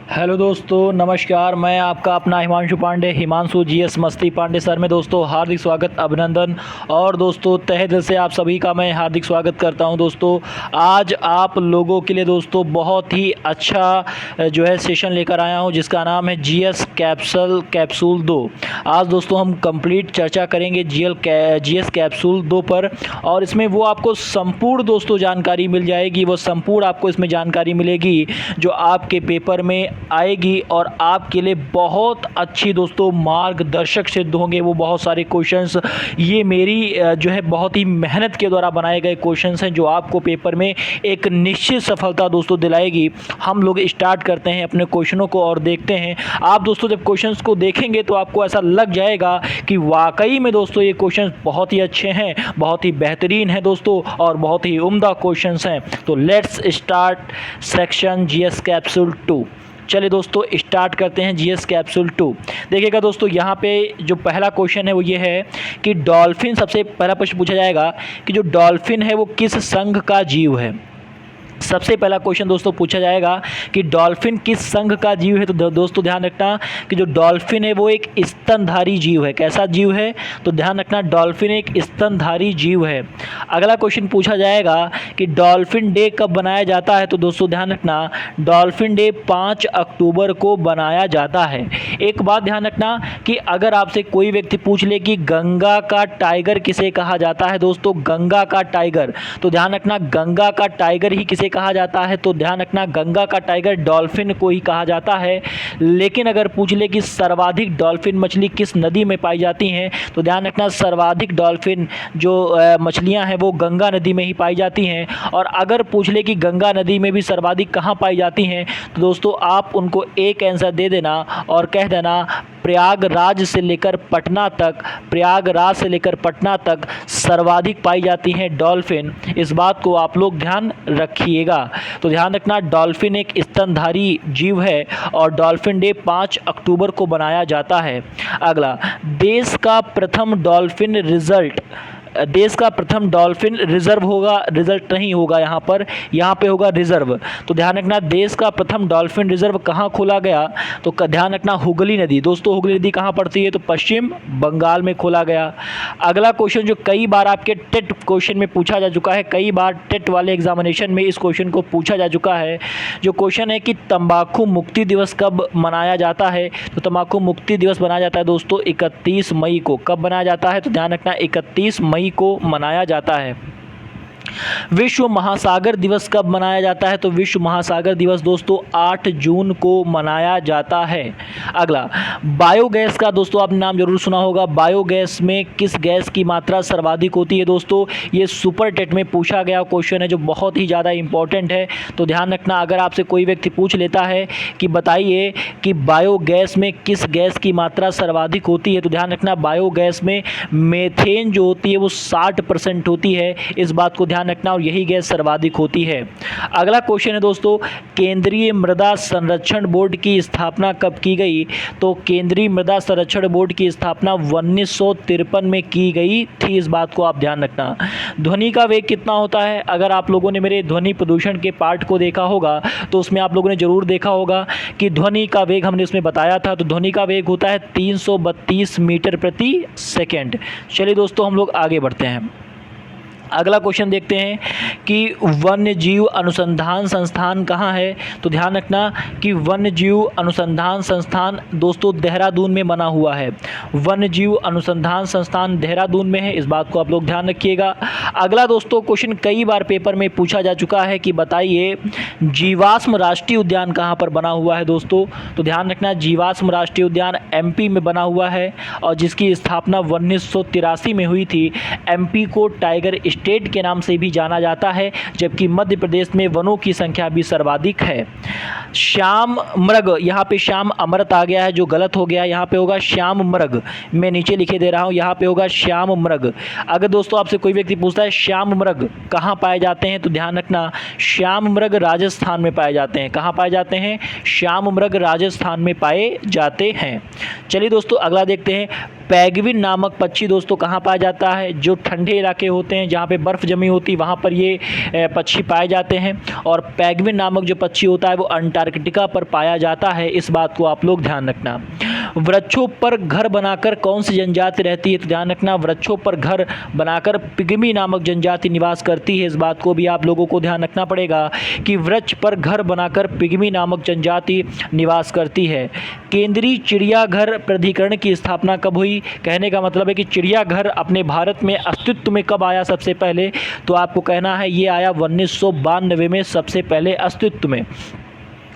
Hello दोस्तों, नमस्कार। मैं आपका अपना हिमांशु पांडे, हिमांशु जीएस मस्ती पांडे सर में दोस्तों हार्दिक स्वागत, अभिनंदन। और दोस्तों तहे दिल से आप सभी का मैं हार्दिक स्वागत करता हूं। दोस्तों आज आप लोगों के लिए दोस्तों बहुत ही अच्छा जो है सेशन लेकर आया हूं, जिसका नाम है जीएस कैप्सूल 2। आज दोस्तों हम कंप्लीट चर्चा करेंगे जीएस कैप्सूल 2 पर, और इसमें वो आपको संपूर्ण दोस्तों जानकारी मिल जाएगी। वो संपूर्ण आपको इसमें जानकारी मिलेगी जो आपके पेपर में आएगी और आपके लिए बहुत अच्छी दोस्तों मार्गदर्शक सिद्ध होंगे। वो बहुत सारे क्वेश्चंस ये मेरी जो है बहुत ही मेहनत के द्वारा बनाए गए क्वेश्चंस हैं, जो आपको पेपर में एक निश्चित सफलता दोस्तों दिलाएगी। हम लोग स्टार्ट करते हैं अपने क्वेश्चनों को और देखते हैं। आप दोस्तों जब क्वेश्चंस को देखेंगे तो आपको ऐसा लग जाएगा कि वाकई में दोस्तों ये क्वेश्चंस बहुत ही अच्छे हैं, बहुत ही बेहतरीन हैं दोस्तों, और बहुत ही उम्दा क्वेश्चंस हैं। तो let's start section GS capsule 2। चलिए दोस्तों स्टार्ट करते हैं जीएस कैप्सूल 2। देखिएगा दोस्तों, यहाँ पे जो पहला क्वेश्चन है वो ये है कि डॉल्फिन, सबसे पहला प्रश्न पूछा जाएगा कि जो डॉल्फिन है वो किस संघ का जीव है। सबसे पहला क्वेश्चन दोस्तों पूछा जाएगा कि डॉल्फिन किस संघ का जीव है। तो दोस्तों ध्यान रखना कि जो डॉल्फिन है वो एक स्तनधारी जीव है। कैसा जीव है? तो ध्यान रखना डॉल्फिन एक स्तनधारी जीव है। अगला क्वेश्चन पूछा जाएगा कि डॉल्फिन डे कब मनाया जाता है। तो दोस्तों ध्यान रखना डॉल्फिन डे 5 अक्टूबर को मनाया जाता है। एक बात ध्यान रखना कि अगर आपसे कोई व्यक्ति पूछ ले कि गंगा का टाइगर किसे कहा जाता है, दोस्तों गंगा का टाइगर, तो ध्यान रखना गंगा का टाइगर ही किसे कहा जाता है। तो ध्यान रखना गंगा का टाइगर डॉल्फिन को ही कहा जाता है। लेकिन अगर पूछ ले कि सर्वाधिक डॉल्फिन मछली किस नदी में पाई जाती हैं, तो ध्यान रखना सर्वाधिक डॉल्फिन जो मछलियां हैं वो गंगा नदी में ही पाई जाती हैं। और अगर पूछ ले कि गंगा नदी में भी सर्वाधिक कहाँ पाई जाती हैं, तो दोस्तों आप उनको एक आंसर दे देना और कह देना प्रयागराज से लेकर पटना तक, प्रयागराज से लेकर पटना तक सर्वाधिक पाई जाती हैं डॉल्फिन। इस बात को आप लोग ध्यान रखिएगा। तो ध्यान रखना डॉल्फिन एक स्तनधारी जीव है और डॉल्फिन डे 5 अक्टूबर को मनाया जाता है। अगला, देश का प्रथम डॉल्फिन रिजल्ट, देश का प्रथम डॉल्फिन रिजर्व होगा, रिजल्ट नहीं होगा यहाँ पे होगा रिजर्व। तो ध्यान रखना देश का प्रथम डॉल्फिन रिजर्व कहाँ खोला गया। तो ध्यान रखना हुगली नदी। दोस्तों हुगली नदी कहाँ पड़ती है? तो पश्चिम बंगाल में खोला गया। अगला क्वेश्चन जो कई बार आपके टेट क्वेश्चन में पूछा जा चुका है, कई बार टेट वाले एग्जामिनेशन में इस क्वेश्चन को पूछा जा चुका है, जो क्वेश्चन है कि तंबाकू मुक्ति दिवस कब मनाया जाता है। तो तंबाकू मुक्ति दिवस मनाया जाता है दोस्तों 31 मई को। कब मनाया जाता है? तो ध्यान रखना 31 मई को मनाया जाता है। विश्व महासागर दिवस कब मनाया जाता है? तो विश्व महासागर दिवस दोस्तों 8 जून को मनाया जाता है। अगला, बायोगैस का दोस्तों आपने नाम जरूर सुना होगा। बायोगैस में किस गैस की मात्रा सर्वाधिक होती है? दोस्तों ये सुपर टेट में पूछा गया क्वेश्चन है, जो बहुत ही ज़्यादा इंपॉर्टेंट है। तो ध्यान रखना अगर आपसे कोई व्यक्ति पूछ लेता है कि बताइए कि बायोगैस में किस गैस की मात्रा सर्वाधिक होती है, तो ध्यान रखना बायोगैस में मेथेन जो होती है वो 60% होती है। इस बात को ध्यान रखना, और यही गैस सर्वाधिक होती है। अगला क्वेश्चन है दोस्तों, केंद्रीय मृदा संरक्षण बोर्ड की स्थापना कब की गई। तो केंद्रीय मृदा संरक्षण बोर्ड की स्थापना 1953 में की गई थी। इस बात को आप ध्यान रखना। ध्वनि का वेग कितना होता है? अगर आप लोगों ने मेरे ध्वनि प्रदूषण के पार्ट को देखा होगा तो उसमें आप लोगों ने जरूर देखा होगा कि ध्वनि का वेग हमने उसमें बताया था। तो ध्वनि का वेग होता है 332 मीटर प्रति सेकेंड। चलिए दोस्तों हम लोग आगे बढ़ते हैं। अगला क्वेश्चन देखते हैं कि वन्य जीव अनुसंधान संस्थान कहाँ है। तो ध्यान रखना कि वन्य जीव अनुसंधान संस्थान दोस्तों देहरादून में बना हुआ है। वन्य जीव अनुसंधान संस्थान देहरादून में है। इस बात को आप लोग ध्यान रखिएगा। अगला दोस्तों क्वेश्चन कई बार पेपर में पूछा जा चुका है कि बताइए जीवाश्म राष्ट्रीय उद्यान कहाँ पर बना हुआ है। दोस्तों तो ध्यान रखना जीवाश्म राष्ट्रीय उद्यान एमपी में बना हुआ है, और जिसकी स्थापना 1983 में हुई थी। एमपी को टाइगर स्टेट के नाम से भी जाना जाता है, जबकि मध्य प्रदेश में वनों की संख्या भी सर्वाधिक है। श्याम मृग, यहाँ पे श्याम अमृत आ गया है जो गलत हो गया। यहाँ पे होगा श्याम मृग, मैं नीचे लिखे दे रहा हूँ, यहाँ पे होगा श्याम मृग। अगर दोस्तों आपसे कोई व्यक्ति पूछता है श्याम मृग कहाँ पाए जाते हैं, तो ध्यान रखना श्याम मृग राजस्थान में पाए जाते हैं। कहाँ पाए जाते हैं? श्याम मृग राजस्थान में पाए जाते हैं। चलिए दोस्तों अगला देखते हैं, पेंगुइन नामक पक्षी दोस्तों कहाँ पाया जाता है? जो ठंडे इलाके होते हैं जहाँ पे बर्फ़ जमी होती है वहाँ पर ये पक्षी पाए जाते हैं। और पेंगुइन नामक जो पक्षी होता है वो अंटार्कटिका पर पाया जाता है, इस बात को आप लोग ध्यान रखना। वृक्षों पर घर बनाकर कौन सी जनजाति रहती है? तो ध्यान रखना, वृक्षों पर घर बनाकर पिग्मी नामक जनजाति निवास करती है, इस बात को भी आप लोगों को ध्यान रखना पड़ेगा कि वृक्ष पर घर बनाकर पिग्मी नामक जनजाति निवास करती है। केंद्रीय चिड़ियाघर प्राधिकरण की स्थापना कब हुई? कहने का मतलब है कि चिड़ियाघर अपने भारत में अस्तित्व में कब आया सबसे पहले? तो आपको कहना है ये आया 1992 में सबसे पहले अस्तित्व में।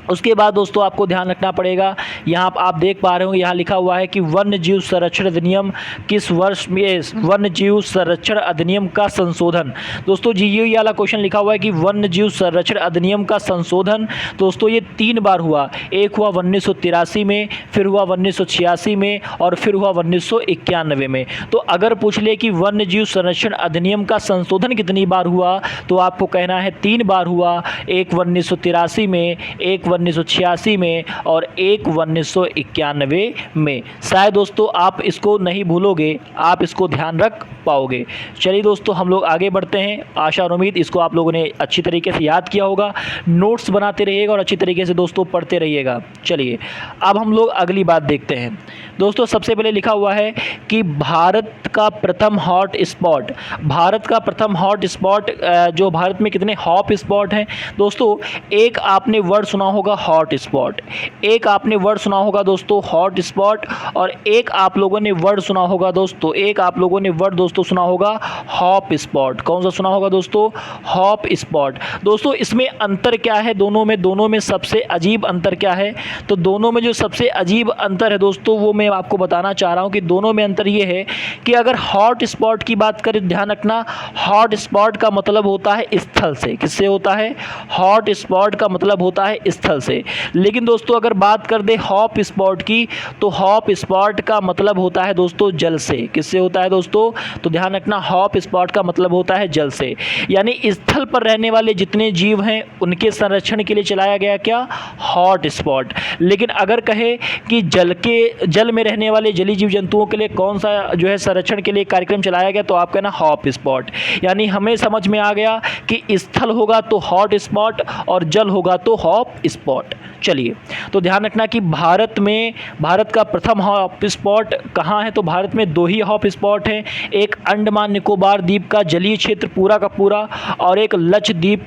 उसके बाद दोस्तों आपको ध्यान रखना पड़ेगा, यहाँ आप देख पा रहे होंगे यहाँ लिखा हुआ है कि वन्य जीव संरक्षण अधिनियम किस वर्ष में? वन्य जीव संरक्षण अधिनियम का संशोधन। दोस्तों जी ये वाला क्वेश्चन लिखा हुआ है कि वन्य जीव संरक्षण अधिनियम का संशोधन दोस्तों ये 3 बार हुआ। एक हुआ 1983 में, फिर हुआ 1986 में और फिर हुआ 1991 में। तो अगर पूछ ले कि वन्य जीव संरक्षण अधिनियम का संशोधन कितनी बार हुआ तो आपको कहना है 3 बार हुआ। एक 1983 में, एक 1986 में और एक 1991 में। शायद दोस्तों आप इसको नहीं भूलोगे, आप इसको ध्यान रख पाओगे। चलिए दोस्तों हम लोग आगे बढ़ते हैं। आशा और उम्मीद इसको आप लोगों ने अच्छी तरीके से याद किया होगा, नोट्स बनाते रहिएगा और अच्छी तरीके से दोस्तों पढ़ते रहिएगा। चलिए अब हम लोग अगली बात देखते हैं। दोस्तों सबसे पहले लिखा हुआ है कि भारत का प्रथम हॉट स्पॉट, भारत का प्रथम हॉट स्पॉट जो भारत में कितने हॉट स्पॉट हैं दोस्तों? एक आपने वर्ड सुना होगा हॉट स्पॉट, एक आपने वर्ड सुना होगा दोस्तों हॉट स्पॉट और एक आप लोगों ने वर्ड सुना होगा दोस्तों, एक आप लोगों ने वर्ड दोस्तों सुना होगा हॉप स्पॉट। कौन सा सुना होगा दोस्तों? Hop spot. दोस्तों इसमें अंतर क्या है दोनों में? दोनों में सबसे अजीब अंतर क्या है? तो दोनों में जो सबसे अजीब अंतर है दोस्तों वो मैं आपको बताना चाह रहा हूं कि दोनों में अंतर ये है कि अगर हॉट स्पॉट की बात करें, ध्यान रखना, हॉट स्पॉट का मतलब होता है स्थल से। किससे होता है? हॉट स्पॉट का मतलब होता है स्थल से। लेकिन दोस्तों अगर बात कर दे हॉप स्पॉट की तो हॉप स्पॉट का मतलब होता है दोस्तों जल से। किससे होता है दोस्तों? तो ध्यान रखना, हॉप स्पॉट का मतलब होता है जल से, यानी स्थल पर रहने वाले जितने जीव हैं उनके संरक्षण के लिए चलाया गया क्या? Hot spot. लेकिन अगर कहे कि जल में रहने वाले जलीय जीव जंतुओं के लिए कौन सा जो है संरक्षण के लिए कार्यक्रम चलाया गया, तो आप कहना हॉप स्पॉट। यानी हमें समझ में आ गया कि स्थल होगा तो हॉट स्पॉट और जल होगा तो हॉप स्पॉट। चलिए तो ध्यान रखना कि भारत का प्रथम हॉप स्पॉट कहाँ है? तो भारत में 2 ही हॉप स्पॉट हैं, एक अंडमान निकोबार द्वीप का जलीय क्षेत्र पूरा का पूरा और एक लक्षद्वीप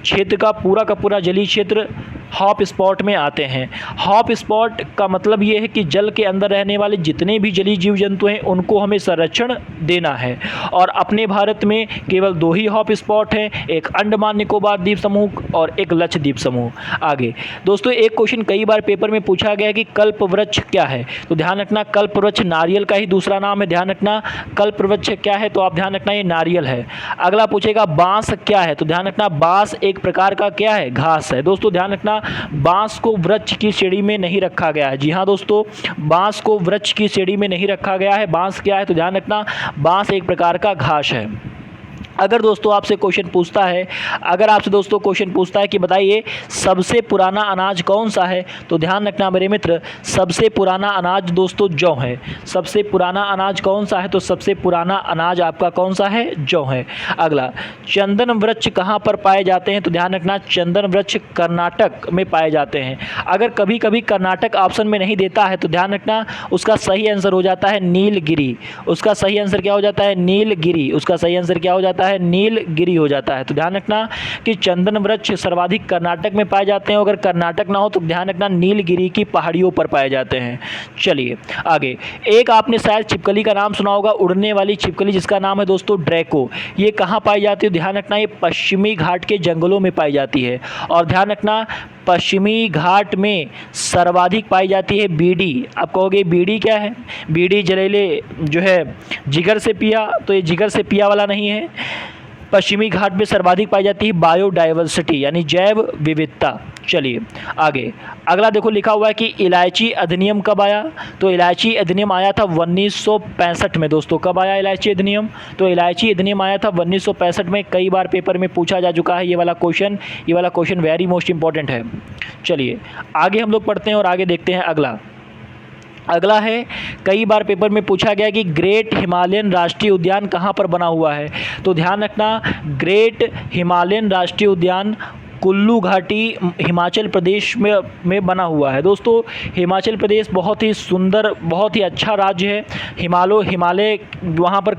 क्षेत्र का पूरा जलीय क्षेत्र हॉप स्पॉट में आते हैं। हॉप स्पॉट का मतलब ये है कि जल के अंदर रहने वाले जितने भी जलीय जीव जंतु हैं उनको हमें संरक्षण देना है। और अपने भारत में केवल 2 ही हॉप स्पॉट हैं, एक अंडमान निकोबार द्वीप समूह और एक लक्षद्वीप समूह। आगे दोस्तों एक क्वेश्चन कई बार पेपर में पूछा गया है कि कल्प वृक्ष क्या है? तो ध्यान रखना, कल्प वृक्ष नारियल का ही दूसरा नाम है। ध्यान रखना कल्प वृक्ष क्या है? तो आप ध्यान रखना ये नारियल है। अगला पूछेगा बांस क्या है? तो ध्यान रखना बांस एक प्रकार का क्या है? घास है। दोस्तों ध्यान रखना बांस को वृक्ष की श्रेणी में नहीं रखा गया है। जी हाँ दोस्तों, बांस को वृक्ष की श्रेणी में नहीं रखा गया है। बांस क्या है? तो ध्यान रखना बांस एक प्रकार का घास है। अगर दोस्तों आपसे क्वेश्चन पूछता है, अगर आपसे दोस्तों क्वेश्चन पूछता है कि बताइए सबसे पुराना अनाज कौन सा है? तो ध्यान रखना मेरे मित्र, सबसे पुराना अनाज दोस्तों जौ है। सबसे पुराना अनाज कौन सा है? तो सबसे पुराना अनाज आपका कौन सा है? जौ है। अगला, चंदन वृक्ष कहाँ पर पाए जाते हैं? तो ध्यान रखना चंदन वृक्ष कर्नाटक में पाए जाते हैं। अगर कभी कभी कर्नाटक ऑप्शन में नहीं देता है तो ध्यान रखना उसका सही आंसर हो जाता है नीलगिरी। उसका सही आंसर क्या हो जाता है? नीलगिरी। उसका सही आंसर क्या हो जाता है? नीलगिरी हो जाता है। तो ध्यान रखना कि चंदन वृक्ष सर्वाधिक कर्नाटक में पाए जाते हैं। अगर कर्नाटक ना हो तो ध्यान रखना नीलगिरी की पहाड़ियों पर पाए जाते हैं। चलिए आगे, एक आपने शायद छिपकली का नाम सुना होगा, उड़ने वाली छिपकली जिसका नाम है दोस्तों ड्रैको। ये कहाँ पाई जाती है? ध्यान रखना ये पश्चिमी घाट के जंगलों में पाई जाती है। और ध्यान रखना पश्चिमी घाट में सर्वाधिक पाई जाती है बीडी। आप कहोगे बीडी क्या है? बीडी जहरीले जो है जिगर से पिया, तो ये जिगर से पिया वाला नहीं है। पश्चिमी घाट में सर्वाधिक पाई जाती है बायोडाइवर्सिटी यानी जैव विविधता। चलिए आगे, अगला देखो लिखा हुआ है कि इलायची अधिनियम कब आया? तो इलायची अधिनियम आया था 1965 में। दोस्तों कब आया इलायची अधिनियम? तो इलायची अधिनियम आया था 1965 में। कई बार पेपर में पूछा जा चुका है ये वाला क्वेश्चन वेरी मोस्ट इंपॉर्टेंट है। चलिए आगे हम लोग पढ़ते हैं और आगे देखते हैं अगला। अगला है, कई बार पेपर में पूछा गया कि ग्रेट हिमालयन राष्ट्रीय उद्यान कहाँ पर बना हुआ है। तो ध्यान रखना, ग्रेट हिमालयन राष्ट्रीय उद्यान कुल्लू घाटी हिमाचल प्रदेश में बना हुआ है। दोस्तों हिमाचल प्रदेश बहुत ही सुंदर, बहुत ही अच्छा राज्य है। हिमालय वहाँ पर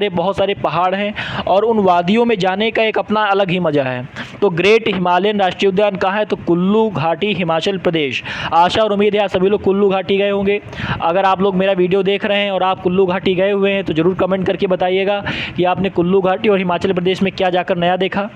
बहुत सारे पहाड़ हैं और उन वादियों में जाने का एक अपना अलग ही मज़ा है। तो ग्रेट हिमालयन राष्ट्रीय उद्यान कहाँ है? तो कुल्लू घाटी हिमाचल प्रदेश। आशा और उम्मीद है आप सभी लोग कुल्लू घाटी गए होंगे। अगर आप लोग मेरा वीडियो देख रहे हैं और आप कुल्लू घाटी गए हुए हैं तो ज़रूर कमेंट करके बताइएगा कि आपने कुल्लू घाटी और हिमाचल प्रदेश में क्या जाकर नया देखा।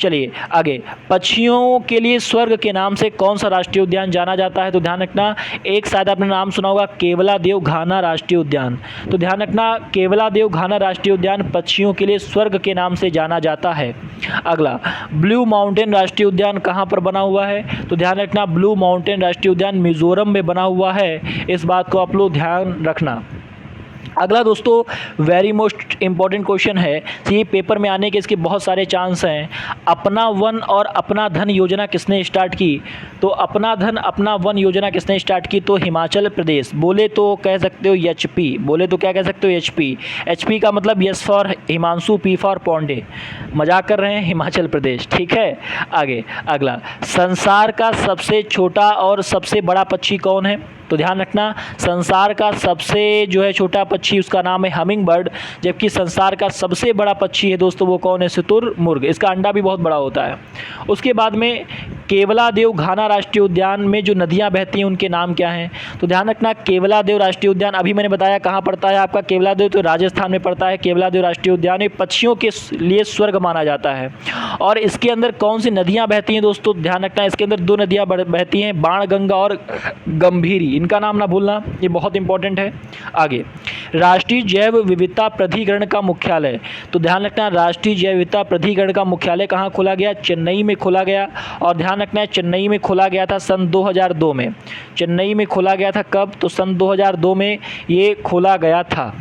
चलिए आगे, पक्षियों के लिए स्वर्ग के नाम से कौन सा राष्ट्रीय उद्यान जाना जाता है? तो ध्यान रखना, एक शायद आपने नाम सुना होगा, केवलादेव घाना राष्ट्रीय उद्यान। तो ध्यान रखना, केवलादेव घाना राष्ट्रीय उद्यान पक्षियों के लिए स्वर्ग के नाम से जाना जाता है। अगला, ब्लू माउंटेन राष्ट्रीय उद्यान कहाँ पर बना हुआ है? तो ध्यान रखना, ब्लू माउंटेन राष्ट्रीय उद्यान मिजोरम में बना हुआ है। इस बात को आप लोग ध्यान रखना। अगला दोस्तों वेरी मोस्ट इम्पॉर्टेंट क्वेश्चन है, ये पेपर में आने के इसके बहुत सारे चांस हैं। अपना वन और अपना धन योजना किसने स्टार्ट की? तो अपना धन अपना वन योजना किसने स्टार्ट की? तो हिमाचल प्रदेश। बोले तो कह सकते हो एचपी, बोले तो क्या कह सकते हो? एचपी। एचपी का मतलब S for Himanshu, P for Pandey. मजाक कर रहे हैं, हिमाचल प्रदेश। ठीक है, आगे अगला, संसार का सबसे छोटा और सबसे बड़ा पक्षी कौन है? तो ध्यान रखना, संसार का सबसे जो है छोटा पक्षी उसका नाम है हमिंग बर्ड, जबकि संसार का सबसे बड़ा पक्षी है दोस्तों वो कौन है? शुतुरमुर्ग। इसका अंडा भी बहुत बड़ा होता है। उसके बाद में केवलादेव घाना राष्ट्रीय उद्यान में जो नदियां बहती हैं उनके नाम क्या हैं? तो ध्यान रखना, केवलादेव राष्ट्रीय उद्यान अभी मैंने बताया कहाँ पड़ता है आपका। केवलादेव तो राजस्थान में पड़ता है। केवलादेव राष्ट्रीय उद्यान पक्षियों के लिए स्वर्ग माना जाता है। और इसके अंदर कौन सी नदियाँ बहती हैं दोस्तों? ध्यान रखना, इसके अंदर 2 नदियाँ बहती हैं, बाणगंगा और गंभीरी। इनका नाम ना भूलना, ये बहुत इंपॉर्टेंट है। आगे, राष्ट्रीय जैव विविधता प्राधिकरण का मुख्यालय। तो ध्यान रखना, राष्ट्रीय जैव विविधता प्राधिकरण का मुख्यालय कहाँ खोला गया? चेन्नई में खोला गया। और ध्यान रखना है, चेन्नई में खोला गया था सन 2002 में। चेन्नई में खोला गया था कब? तो सन 2002 में ये खोला गया था।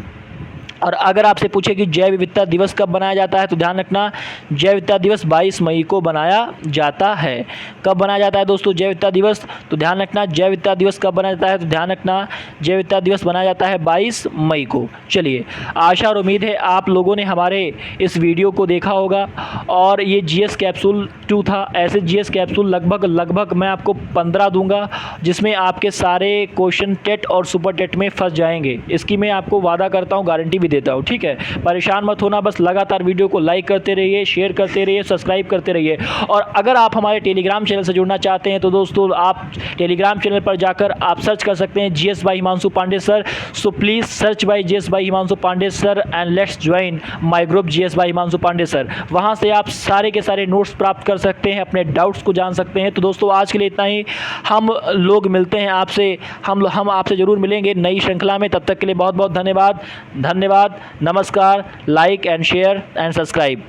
और अगर आपसे पूछे कि जैव विविधता दिवस कब बनाया जाता है? तो ध्यान रखना, जैव विविधता दिवस 22 मई को बनाया जाता है। कब बनाया जाता है दोस्तों जैव विविधता दिवस? तो ध्यान रखना, जैव विविधता दिवस कब बनाया जाता है? तो ध्यान रखना, जैव विविधता दिवस बनाया जाता है 22 मई को। चलिए, आशा और उम्मीद है आप लोगों ने हमारे इस वीडियो को देखा होगा। और ये जीएस कैप्सूल 2 था। ऐसे जीएस कैप्सूल लगभग मैं आपको 15 दूंगा, जिसमें आपके सारे क्वेश्चन टेट और सुपर टेट में फंस जाएंगे। इसकी मैं आपको वादा करता हूँ, गारंटी भी देता हूँ। ठीक है, परेशान मत होना, बस लगातार वीडियो को लाइक करते रहिए, शेयर करते रहिए, सब्सक्राइब करते रहिए। और अगर आप हमारे टेलीग्राम चैनल से जुड़ना चाहते हैं तो दोस्तों आप टेलीग्राम चैनल पर जाकर आप सर्च कर सकते हैं GS by Himanshu Pandey sir. So please search by GS by Himanshu Pandey sir and let's join my group GS by Himanshu Pandey sir. वहाँ से आप सारे के सारे नोट्स प्राप्त कर सकते हैं, अपने डाउट्स को जान सकते हैं। तो दोस्तों आज के लिए इतना ही। हम लोग मिलते हैं आपसे, हम आपसे ज़रूर मिलेंगे नई श्रृंखला में। तब तक के लिए बहुत बहुत धन्यवाद। नमस्कार, like and share and subscribe.